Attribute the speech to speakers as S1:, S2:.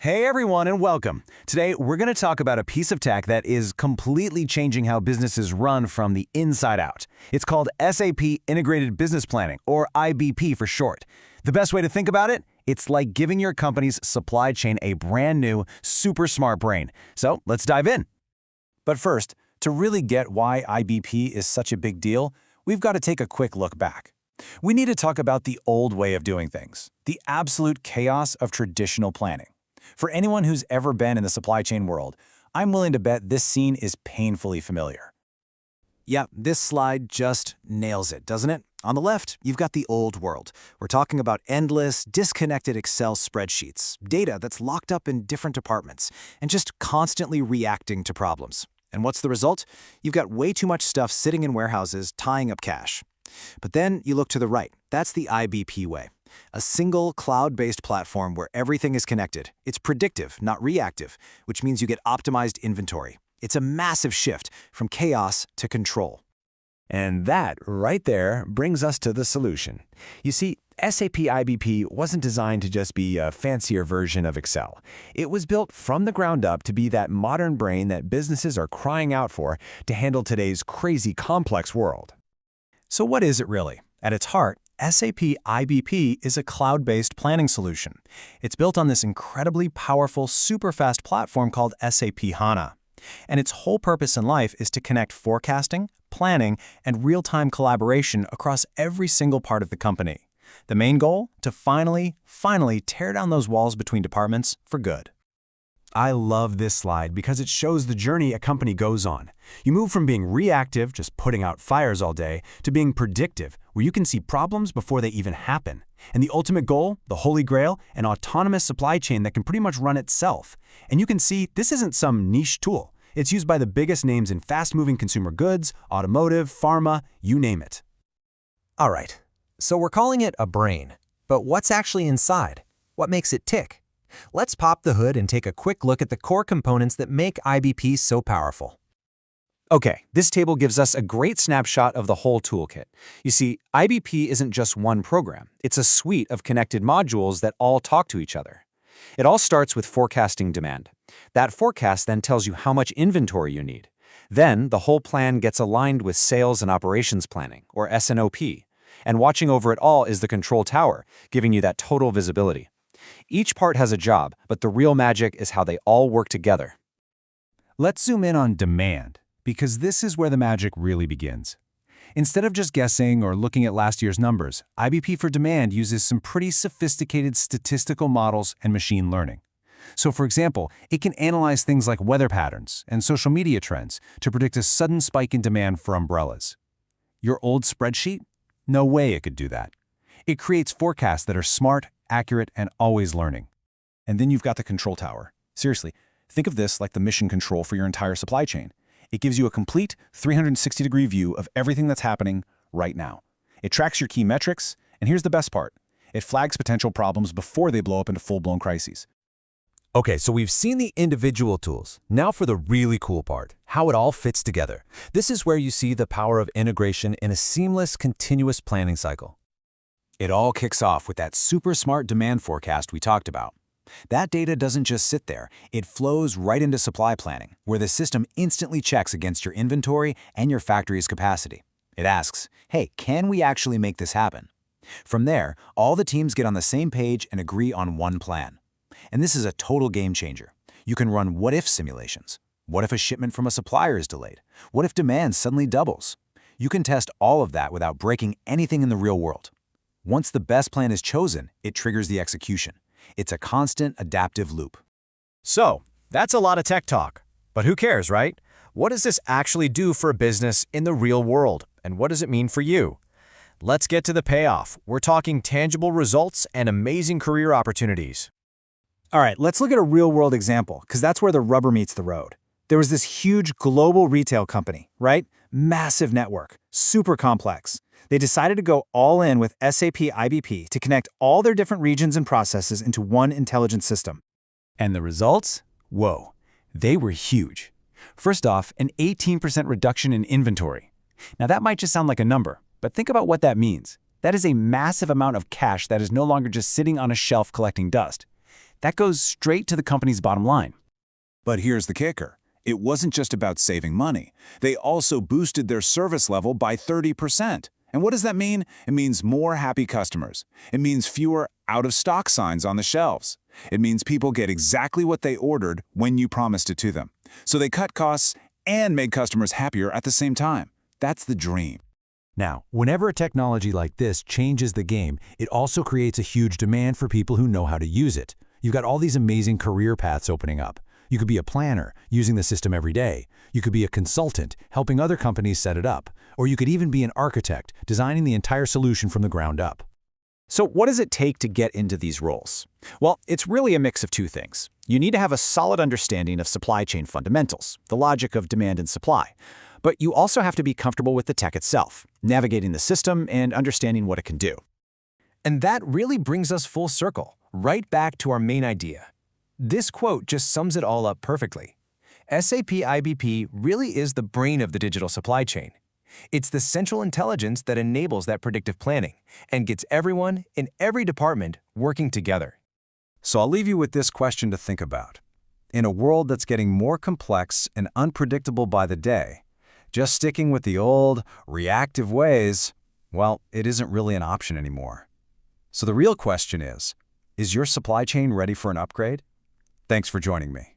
S1: Hey everyone and welcome. Today we're going to talk about a piece of tech that is completely changing how businesses run from the inside out. It's called SAP Integrated Business Planning, or IBP for short. The best way to think about it? It's like giving your company's supply chain a brand new, super smart brain. So let's dive in. But first, to really get why IBP is such a big deal, we've got to take a quick look back. We need to talk about the old way of doing things, the absolute chaos of traditional planning. For anyone who's ever been in the supply chain world, I'm willing to bet this scene is painfully familiar. Yeah, this slide just nails it, doesn't it? On the left, you've got the old world. We're talking about endless, disconnected Excel spreadsheets, data that's locked up in different departments, and just constantly reacting to problems. And what's the result? You've got way too much stuff sitting in warehouses, tying up cash. But then you look to the right. That's the IBP way. A single cloud-based platform where everything is connected. It's predictive, not reactive, which means you get optimized inventory. It's a massive shift from chaos to control.
S2: And that, right there, brings us to the solution. You see, SAP IBP wasn't designed to just be a fancier version of Excel. It was built from the ground up to be that modern brain that businesses are crying out for to handle today's crazy complex world.
S1: So what is it really? At its heart, SAP IBP is a cloud-based planning solution. It's built on this incredibly powerful, super-fast platform called SAP HANA. And its whole purpose in life is to connect forecasting, planning, and real-time collaboration across every single part of the company. The main goal? To finally tear down those walls between departments for good.
S2: I love this slide because it shows the journey a company goes on. You move from being reactive, just putting out fires all day, to being predictive, where you can see problems before they even happen. And the ultimate goal, the holy grail, an autonomous supply chain that can pretty much run itself. And you can see this isn't some niche tool. It's used by the biggest names in fast-moving consumer goods, automotive, pharma, you name it.
S3: All right, so we're calling it a brain. But what's actually inside? What makes it tick? Let's pop the hood and take a quick look at the core components that make IBP so powerful.
S1: Okay, this table gives us a great snapshot of the whole toolkit. You see, IBP isn't just one program. It's a suite of connected modules that all talk to each other. It all starts with forecasting demand. That forecast then tells you how much inventory you need. Then, the whole plan gets aligned with sales and operations planning, or S&OP. And watching over it all is the control tower, giving you that total visibility. Each part has a job, but the real magic is how they all work together.
S2: Let's zoom in on demand, because this is where the magic really begins. Instead of just guessing or looking at last year's numbers, IBP for demand uses some pretty sophisticated statistical models and machine learning. So for example, it can analyze things like weather patterns and social media trends to predict a sudden spike in demand for umbrellas. Your old spreadsheet? No way it could do that. It creates forecasts that are smart, accurate, and always learning.
S1: And then you've got the control tower. Seriously, think of this like the mission control for your entire supply chain. It gives you a complete 360-degree view of everything that's happening right now. It tracks your key metrics, and here's the best part. It flags potential problems before they blow up into full-blown crises.
S3: Okay, so we've seen the individual tools. Now for the really cool part, how it all fits together. This is where you see the power of integration in a seamless, continuous planning cycle.
S1: It all kicks off with that super smart demand forecast we talked about. That data doesn't just sit there, it flows right into supply planning, where the system instantly checks against your inventory and your factory's capacity. It asks, hey, can we actually make this happen? From there, all the teams get on the same page and agree on one plan. And this is a total game changer. You can run what-if simulations. What if a shipment from a supplier is delayed? What if demand suddenly doubles? You can test all of that without breaking anything in the real world. Once the best plan is chosen, it triggers the execution. It's a constant adaptive loop.
S4: So, that's a lot of tech talk. But who cares, right? What does this actually do for a business in the real world? And what does it mean for you? Let's get to the payoff. We're talking tangible results and amazing career opportunities.
S1: All right, let's look at a real-world example, because that's where the rubber meets the road. There was this huge global retail company, right? Massive network, super complex. They decided to go all in with SAP IBP to connect all their different regions and processes into one intelligent system.
S2: And the results? Whoa, they were huge. First off, an 18% reduction in inventory. Now that might just sound like a number, but think about what that means. That is a massive amount of cash that is no longer just sitting on a shelf collecting dust. That goes straight to the company's bottom line.
S5: But here's the kicker. It wasn't just about saving money. They also boosted their service level by 30%. And what does that mean? It means more happy customers. It means fewer out-of-stock signs on the shelves. It means people get exactly what they ordered when you promised it to them. So they cut costs and made customers happier at the same time. That's the dream.
S2: Now, whenever a technology like this changes the game, it also creates a huge demand for people who know how to use it. You've got all these amazing career paths opening up. You could be a planner, using the system every day. You could be a consultant, helping other companies set it up. Or you could even be an architect, designing the entire solution from the ground up.
S4: So what does it take to get into these roles? Well, it's really a mix of two things. You need to have a solid understanding of supply chain fundamentals, the logic of demand and supply. But you also have to be comfortable with the tech itself, navigating the system and understanding what it can do.
S3: And that really brings us full circle, right back to our main idea. This quote just sums it all up perfectly. SAP IBP really is the brain of the digital supply chain. It's the central intelligence that enables that predictive planning and gets everyone in every department working together.
S2: So I'll leave you with this question to think about. In a world that's getting more complex and unpredictable by the day, just sticking with the old, reactive ways, well, it isn't really an option anymore. So the real question is your supply chain ready for an upgrade? Thanks for joining me.